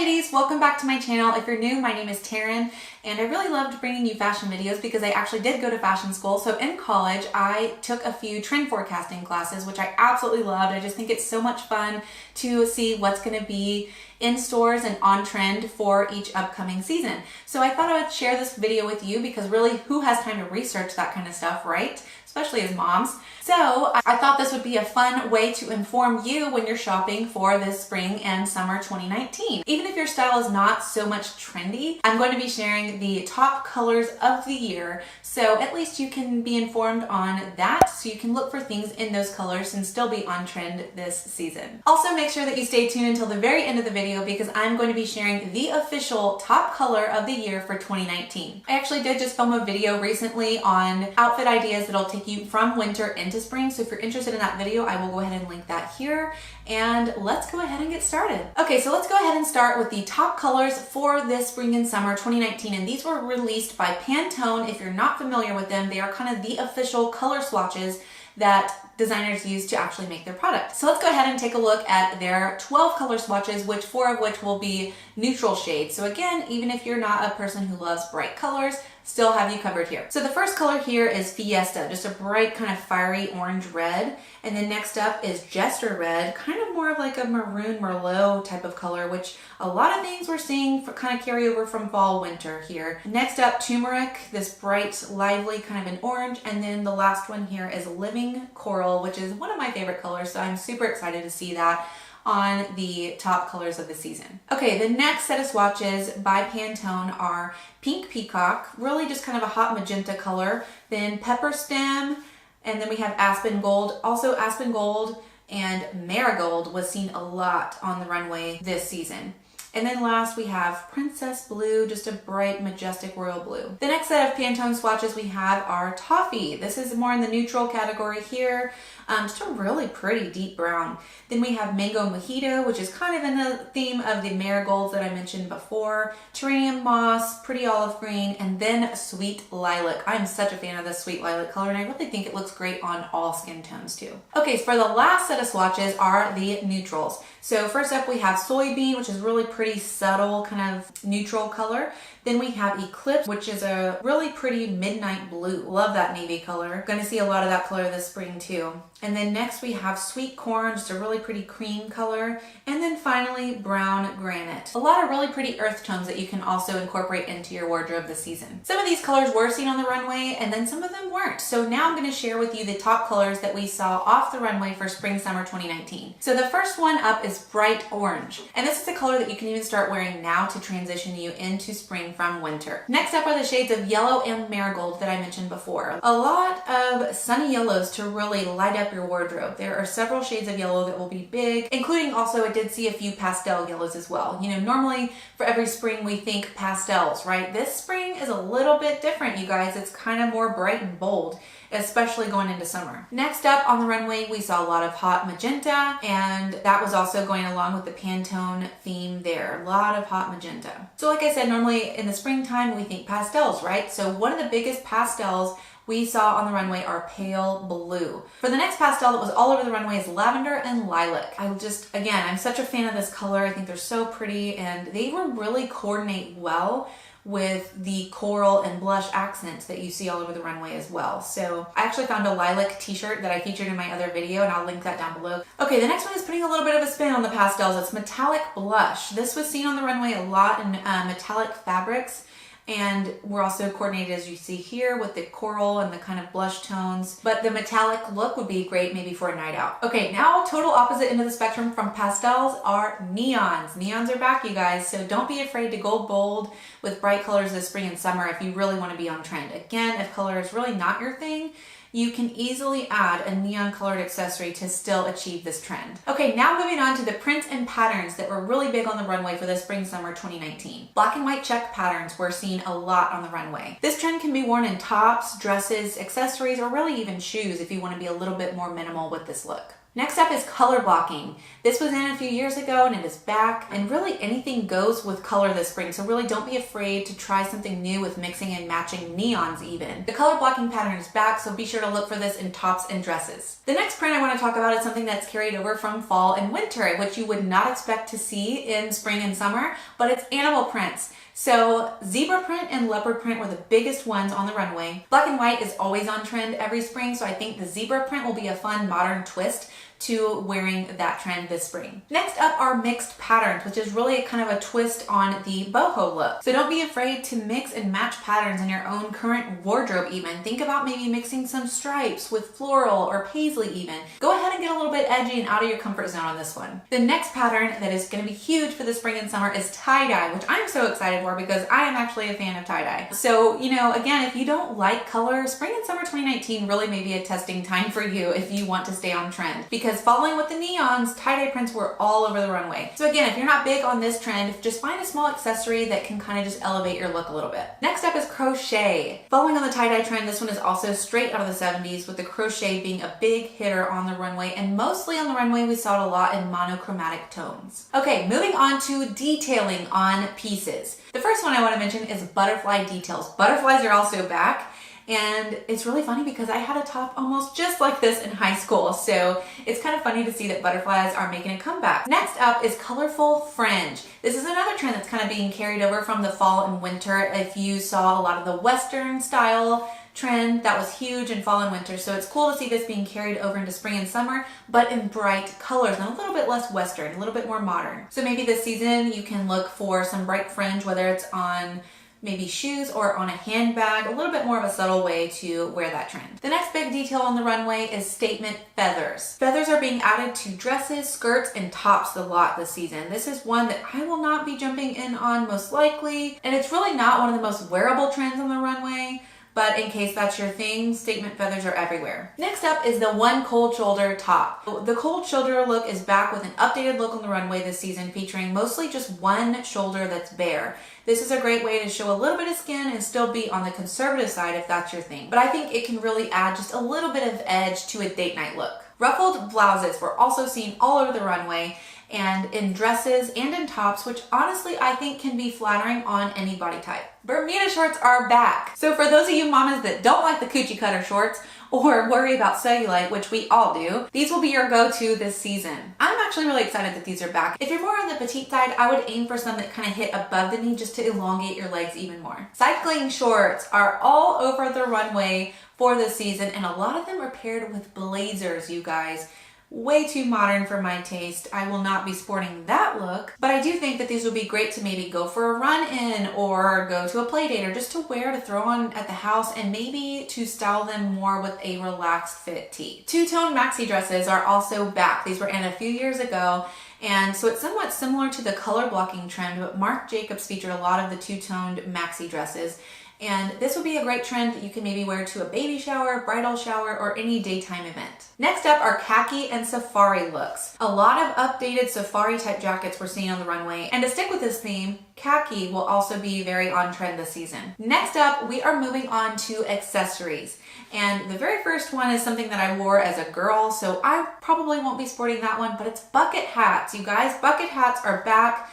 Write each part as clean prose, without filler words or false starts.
ladies, welcome back to my channel. If you're new, my name is Taryn, and I really loved bringing you fashion videos because I actually did go to fashion school. So in college, I took a few trend forecasting classes, which I absolutely loved. I just think it's so much fun to see what's going to be in stores and on trend for each upcoming season. So I thought I would share this video with you because really, who has time to research that kind of stuff, right? Especially as moms. So I thought this would be a fun way to inform you when you're shopping for this spring and summer 2019. Even if your style is not so much trendy, I'm going to be sharing the top colors of the year, so at least you can be informed on that, so you can look for things in those colors and still be on trend this season. Also, make sure that you stay tuned until the very end of the video because I'm going to be sharing the official top color of the year for 2019. I actually did just film a video recently on outfit ideas that'll take you from winter into spring, so if you're interested in that video, I will go ahead and link that here. And let's go ahead and get started. Okay, so let's go ahead and start with the top colors for this spring and summer 2019, and these were released by Pantone. If you're not familiar with them, they are kind of the official color swatches that designers use to actually make their product. So let's go ahead and take a look at their 12 color swatches, which 4 of which will be neutral shades. So again, even if you're not a person who loves bright colors, still have you covered here. So the first color here is Fiesta, just a bright kind of fiery orange red. And then next up is Jester Red, kind of more of like a maroon Merlot type of color, which a lot of things we're seeing for kind of carry over from fall winter here. Next up, Turmeric, this bright, lively kind of an orange. And then the last one here is Living Coral, which is one of my favorite colors. So I'm super excited to see that on the top colors of the season. Okay, the next set of swatches by Pantone are Pink Peacock, really just kind of a hot magenta color, then Pepper Stem, and then we have Aspen Gold. Also Aspen Gold and Marigold was seen a lot on the runway this season. And then last we have Princess Blue, just a bright, majestic royal blue. The next set of Pantone swatches we have are Toffee. This is more in the neutral category here. Just a really pretty deep brown. Then we have Mango Mojito, which is kind of in the theme of the marigolds that I mentioned before. Terranium Moss, pretty olive green, and then Sweet Lilac. I'm such a fan of the Sweet Lilac color, and I really think it looks great on all skin tones too. Okay, so for the last set of swatches are the neutrals. So first up we have Soybean, which is really pretty subtle kind of neutral color. Then we have Eclipse, which is a really pretty midnight blue. Love that navy color. Gonna see a lot of that color this spring too. And then next we have Sweet Corn, just a really pretty cream color. And then finally, Brown Granite. A lot of really pretty earth tones that you can also incorporate into your wardrobe this season. Some of these colors were seen on the runway and then some of them weren't. So now I'm gonna share with you the top colors that we saw off the runway for spring summer 2019. So the first one up is Bright Orange. And this is the color that you can even start wearing now to transition you into spring from winter. Next up are the shades of Yellow and Marigold that I mentioned before. A lot of sunny yellows to really light up your wardrobe. There are several shades of yellow that will be big, including also I did see a few pastel yellows as well. You know, normally for every spring we think pastels, right? This spring is a little bit different, you guys. It's kind of more bright and bold, especially going into summer. Next up on the runway, we saw a lot of hot magenta, and that was also going along with the Pantone theme there. A lot of hot magenta. So like I said, normally in the springtime, we think pastels, right? So one of the biggest pastels we saw on the runway are Pale Blue. For the next pastel that was all over the runway is Lavender and Lilac. Again, I'm such a fan of this color. I think they're so pretty, and they will really coordinate well with the coral and blush accents that you see all over the runway as well. So I actually found a lilac t-shirt that I featured in my other video, and I'll link that down below. Okay, the next one is putting a little bit of a spin on the pastels. It's Metallic Blush. This was seen on the runway a lot in metallic fabrics, and we're also coordinated, as you see here, with the coral and the kind of blush tones. But the metallic look would be great maybe for a night out. Okay, now total opposite end of the spectrum from pastels are neons. Neons are back, you guys, so don't be afraid to go bold with bright colors this spring and summer if you really want to be on trend. Again, if color is really not your thing, you can easily add a neon colored accessory to still achieve this trend. Okay, now moving on to the prints and patterns that were really big on the runway for the spring summer 2019. Black and white check patterns were seen a lot on the runway. This trend can be worn in tops, dresses, accessories, or really even shoes if you want to be a little bit more minimal with this look. Next up is color blocking. This was in a few years ago and it is back, and really anything goes with color this spring, so really don't be afraid to try something new with mixing and matching neons even. The color blocking pattern is back, so be sure to look for this in tops and dresses. The next print I want to talk about is something that's carried over from fall and winter, which you would not expect to see in spring and summer, but it's animal prints. So zebra print and leopard print were the biggest ones on the runway. Black and white is always on trend every spring, so I think the zebra print will be a fun modern twist to wearing that trend this spring. Next up are mixed patterns, which is really kind of a twist on the boho look. So don't be afraid to mix and match patterns in your own current wardrobe even. Think about maybe mixing some stripes with floral or paisley even. Go ahead and get a little bit edgy and out of your comfort zone on this one. The next pattern that is going to be huge for the spring and summer is tie-dye, which I'm so excited for because I am actually a fan of tie-dye. So, again, if you don't like color, spring and summer 2019 really may be a testing time for you if you want to stay on trend. Because following with the neons, tie-dye prints were all over the runway. So again, if you're not big on this trend, just find a small accessory that can kind of just elevate your look a little bit. Next up is crochet. Following on the tie-dye trend, this one is also straight out of the 70s, with the crochet being a big hitter on the runway, and mostly on the runway we saw it a lot in monochromatic tones. Okay, moving on to detailing on pieces. The first one I want to mention is butterfly details. Butterflies are also back. And it's really funny because I had a top almost just like this in high school, so it's kind of funny to see that butterflies are making a comeback. Next up is colorful fringe. This is another trend that's kind of being carried over from the fall and winter. If you saw a lot of the Western style trend, that was huge in fall and winter, so it's cool to see this being carried over into spring and summer, but in bright colors and a little bit less Western, a little bit more modern. So maybe this season you can look for some bright fringe, whether it's on maybe shoes or on a handbag, a little bit more of a subtle way to wear that trend. The next big detail on the runway is statement feathers. Feathers are being added to dresses, skirts, and tops a lot this season. This is one that I will not be jumping in on most likely, and it's really not one of the most wearable trends on the runway, but in case that's your thing, statement feathers are everywhere. Next up is the one cold shoulder top. The cold shoulder look is back with an updated look on the runway this season, featuring mostly just one shoulder that's bare. This is a great way to show a little bit of skin and still be on the conservative side if that's your thing. But I think it can really add just a little bit of edge to a date night look. Ruffled blouses were also seen all over the runway, and in dresses and in tops, which honestly I think can be flattering on any body type. Bermuda shorts are back. So for those of you mamas that don't like the coochie cutter shorts or worry about cellulite, which we all do, these will be your go-to this season. I'm actually really excited that these are back. If you're more on the petite side, I would aim for some that kind of hit above the knee just to elongate your legs even more. Cycling shorts are all over the runway for this season, and a lot of them are paired with blazers, you guys. Way too modern for my taste. I will not be sporting that look, but I do think that these would be great to maybe go for a run in or go to a play date or just to wear to throw on at the house, and maybe to style them more with a relaxed fit tee. Two-tone maxi dresses are also back. These were in a few years ago, and so it's somewhat similar to the color blocking trend, but Marc Jacobs featured a lot of the two-toned maxi dresses. And this would be a great trend that you can maybe wear to a baby shower, bridal shower, or any daytime event. Next up are khaki and safari looks. A lot of updated safari type jackets were seen on the runway, and to stick with this theme, khaki will also be very on trend this season. Next up, we are moving on to accessories. And the very first one is something that I wore as a girl, so I probably won't be sporting that one, but it's bucket hats. You guys, bucket hats are back.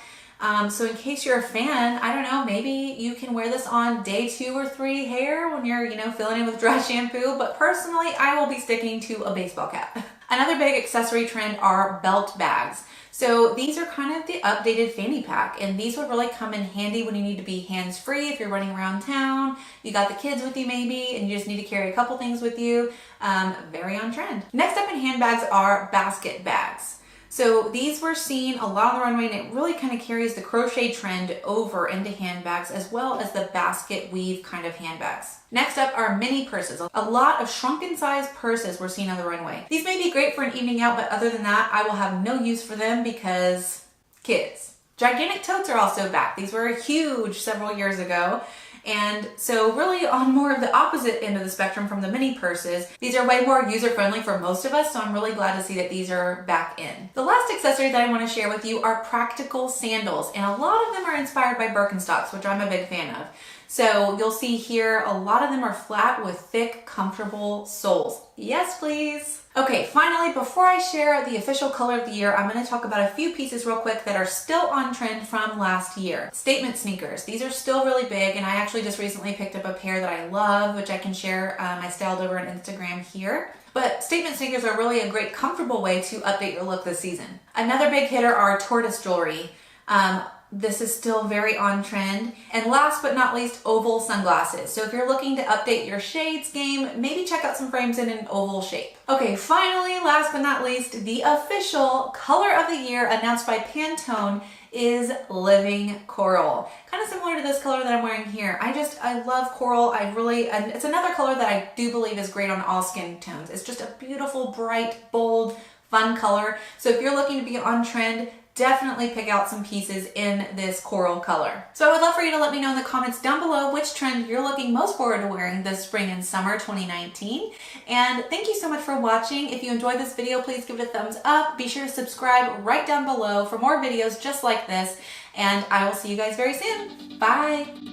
So in case you're a fan, I don't know, maybe you can wear this on day 2 or 3 hair when you're, filling in with dry shampoo, but personally, I will be sticking to a baseball cap. Another big accessory trend are belt bags. So these are kind of the updated fanny pack, and these would really come in handy when you need to be hands-free if you're running around town, you got the kids with you maybe, and you just need to carry a couple things with you. Very on trend. Next up in handbags are basket bags. So these were seen a lot on the runway, and it really kind of carries the crochet trend over into handbags as well as the basket weave kind of handbags. Next up are mini purses. A lot of shrunken size purses were seen on the runway. These may be great for an evening out, but other than that, I will have no use for them because kids. Gigantic totes are also back. These were huge several years ago. And so really on more of the opposite end of the spectrum from the mini purses, these are way more user-friendly for most of us, so I'm really glad to see that these are back in. The last accessory that I want to share with you are practical sandals, and a lot of them are inspired by Birkenstocks, which I'm a big fan of. So you'll see here, a lot of them are flat with thick, comfortable soles. Yes, please. Okay, finally, before I share the official color of the year, I'm going to talk about a few pieces real quick that are still on trend from last year. Statement sneakers. These are still really big, and I actually just recently picked up a pair that I love, which I can share. I styled over on Instagram here. But statement sneakers are really a great, comfortable way to update your look this season. Another big hitter are tortoise jewelry. This is still very on trend. And last but not least, oval sunglasses. So if you're looking to update your shades game, maybe check out some frames in an oval shape. Okay, finally, last but not least, the official color of the year announced by Pantone is Living Coral. Kind of similar to this color that I'm wearing here. I love coral. And it's another color that I do believe is great on all skin tones. It's just a beautiful, bright, bold, fun color. So if you're looking to be on trend, definitely pick out some pieces in this coral color. So I would love for you to let me know in the comments down below which trend you're looking most forward to wearing this spring and summer 2019. And thank you so much for watching. If you enjoyed this video, please give it a thumbs up. Be sure to subscribe right down below for more videos just like this. And I will see you guys very soon. Bye.